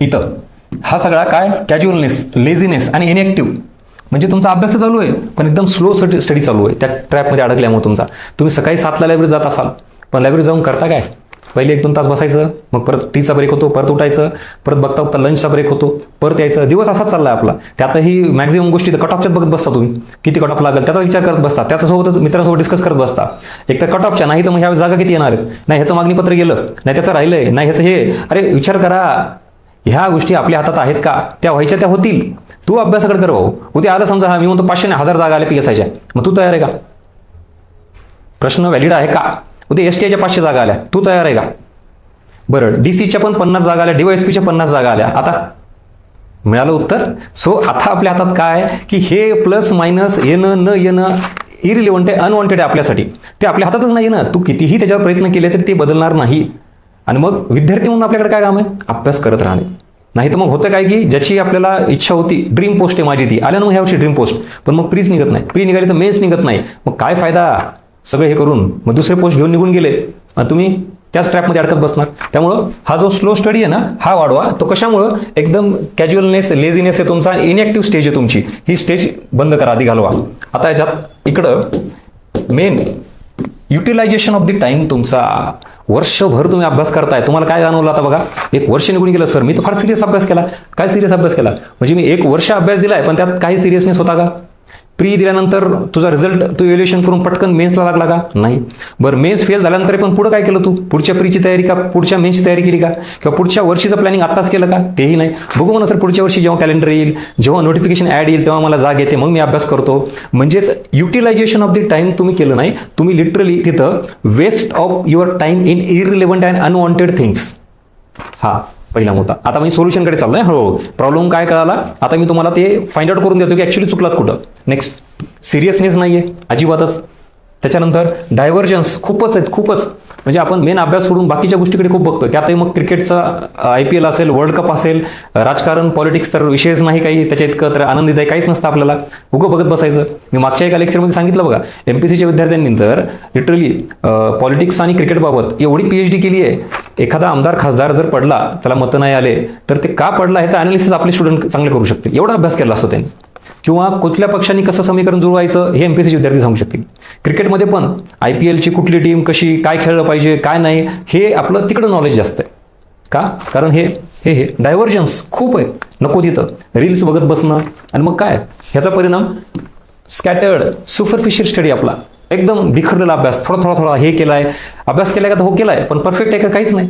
इथं हा सगळा काय कॅज्युअलनेस, लेझीनेस आणि इनएक्टिव्ह, म्हणजे तुमचा अभ्यास तर चालू आहे पण एकदम स्लो स्टडी चालू आहे, त्या ट्रॅपमध्ये अडकल्यामुळे तुमचा. तुम्ही सकाळी 7ला लायब्ररी जात असाल, पण लायब्ररी जाऊन करता काय? पहिले 1-2 तास बसायचं, मग परत टीचा ब्रेक होतो, परत उठायचं, परत बघता बघता लंचचा ब्रेक होतो, परत यायचं. दिवस असाच चाललाय आपला. त्यातही मॅक्झिमम गोष्टी कट ऑफच्याच बघत बसता तुम्ही, किती कट ऑफ लागेल त्याचा विचार करत बसता, त्याच्यासोबतच मित्रांसोबत डिस्कस करत बसता. एक तर कट ऑफच्या, नाही तर मग ह्या जागा किती येणार आहेत, नाही ह्याचं मागणीपत्र गेलं, नाही त्याचं राहिलंय, नाही ह्याचं हे. अरे विचार करा, ह्या गोष्टी आपल्या हातात आहेत का? त्या व्हायच्या त्या होतील. तू अभ्यासाकडे कर भाऊ. उद्या आलं समजा, मी म्हणतो 500 नाही 1000 जागा आल्या PSIच्या, मग तू तयार आहे का? प्रश्न व्हॅलिड आहे का? उद्या STIच्या 500 जागा आल्या, तू तयार आहे का? बरं, DCच्या पण 50 जागा आल्या, DYSPच्या 50 जागा आल्या. आता मिळालं उत्तर. सो आता आपल्या हातात काय की हे प्लस मायनस येणं न येणं इरिलेव्हंट आहे, अनवॉन्टेड आहे आपल्यासाठी. ते आपल्या हातातच नाही ना. तू कितीही त्याच्यावर प्रयत्न केले तरी ते बदलणार नाही. आणि मग विद्यार्थी म्हणून आपल्याकडे काय काम आहे? अभ्यास करत राहणे. नाही तर मग होतं काय की ज्याची आपल्याला इच्छा होती, ड्रीम पोस्ट आहे माझी ती, आल्या ना मग ह्यावर्षी ड्रीम पोस्ट, पण मग प्रीच निघत नाही, प्री निघाली तर मेन्स निघत नाही. मग काय फायदा सगळं हे करून? मग दुसरे पोस्ट घेऊन निघून गेले, तुम्ही त्याच ट्रॅपमध्ये अडकत बसणार. त्यामुळं हा जो स्लो स्टडी आहे ना, हा वाढवा. तो कशामुळं? एकदम कॅज्युअलनेस, लेझीनेस आहे तुमचा, इनएक्टिव्ह स्टेज आहे तुमची, ही स्टेज बंद करा, आधी घालवा. आता याच्यात इकडं main utilization of the time. तुमचा वर्षभर तुम्ही अभ्यास करताय, तुम्हाला काय जाणवलं? आता बघा, 1 वर्ष निघून गेलं, सर मी तर फार सिरियस अभ्यास केला. काय सिरियस अभ्यास केला? म्हणजे मी 1 वर्ष अभ्यास दिलाय पण त्यात काही सिरियसनेस होता का? प्री दिल्यानंतर तुझा रिझल्ट तू इव्हॅल्युएशन करून पटकन मेन्सला लागला का? नाही. बरं, मेन्स फेल झाल्यानंतर पण पुढे काय केलं तू? पुढच्या प्रीची तयारी का, पुढच्या मेन्सची तयारी केली का, किंवा पुढच्या वर्षीचं प्लॅनिंग आत्ताच केलं का? तेही नाही. बघू म्हणा सर, पुढच्या वर्षी जेव्हा कॅलेंडर येईल, जेव्हा नोटिफिकेशन ॲड येईल तेव्हा मला जाग येते, मग मी अभ्यास करतो. म्हणजेच युटिलायझेशन ऑफ द टाइम तुम्ही केलं नाही. तुम्ही लिटरली तिथं waste of your time in irrelevant and unwanted things. हा पहिला मुद्दा. आता मी सोल्युशनकडे चाललोय. हो, प्रॉब्लेम काय कळाला? आता मी तुम्हाला ते फाइंड आउट करून देतो की ऍक्च्युली चुकलात कुठं. नेक्स्ट, सिरियसनेस नाहीये अजिबातच. त्याच्यानंतर डायव्हर्जन्स खूपच आहेत, खूपच. म्हणजे आपण मेन अभ्यास सोडून बाकीच्या गोष्टीकडे खूप बघतोय. त्यातही मग क्रिकेटचा IPL असेल, वर्ल्ड कप असेल, राजकारण, पॉलिटिक्स तर विषयच नाही काही त्याच्या इतकं, तर आनंदीदायक काहीच नसतं आपल्याला. उगं बघत बसायचं. मी मागच्या एका लेक्चरमध्ये सांगितलं बघा, MPSCच्या विद्यार्थ्यांनी तर लिटरली पॉलिटिक्स आणि क्रिकेटबाबत एवढी PhD केली आहे. एखादा आमदार खासदार जर पडला, त्याला मतं नाही आले, तर ते का पडला ह्याचं अनालिसिस आपले स्टुडंट चांगले करू शकतील. एवढा अभ्यास केला असतो त्यांनी. किंवा कुठल्या पक्षांनी कसं समीकरण जुळवायचं हे MPSCचे विद्यार्थी सांगू शकतील. क्रिकेटमध्ये पण IPLची कुठली टीम कशी, काय खेळलं पाहिजे, काय नाही, हे आपलं तिकडं नॉलेज जास्त आहे. का? कारण हे डायव्हर्जन्स खूप आहे. नको तिथं रील्स बघत बसणं, आणि मग काय ह्याचा परिणाम? स्कॅटर्ड, सुपरफिशियल स्टडी आपला, एकदम बिखरलेला अभ्यास, थोडा हे केलाय, अभ्यास केलाय का? तर हो केलाय, पण परफेक्ट आहे का? काहीच नाही.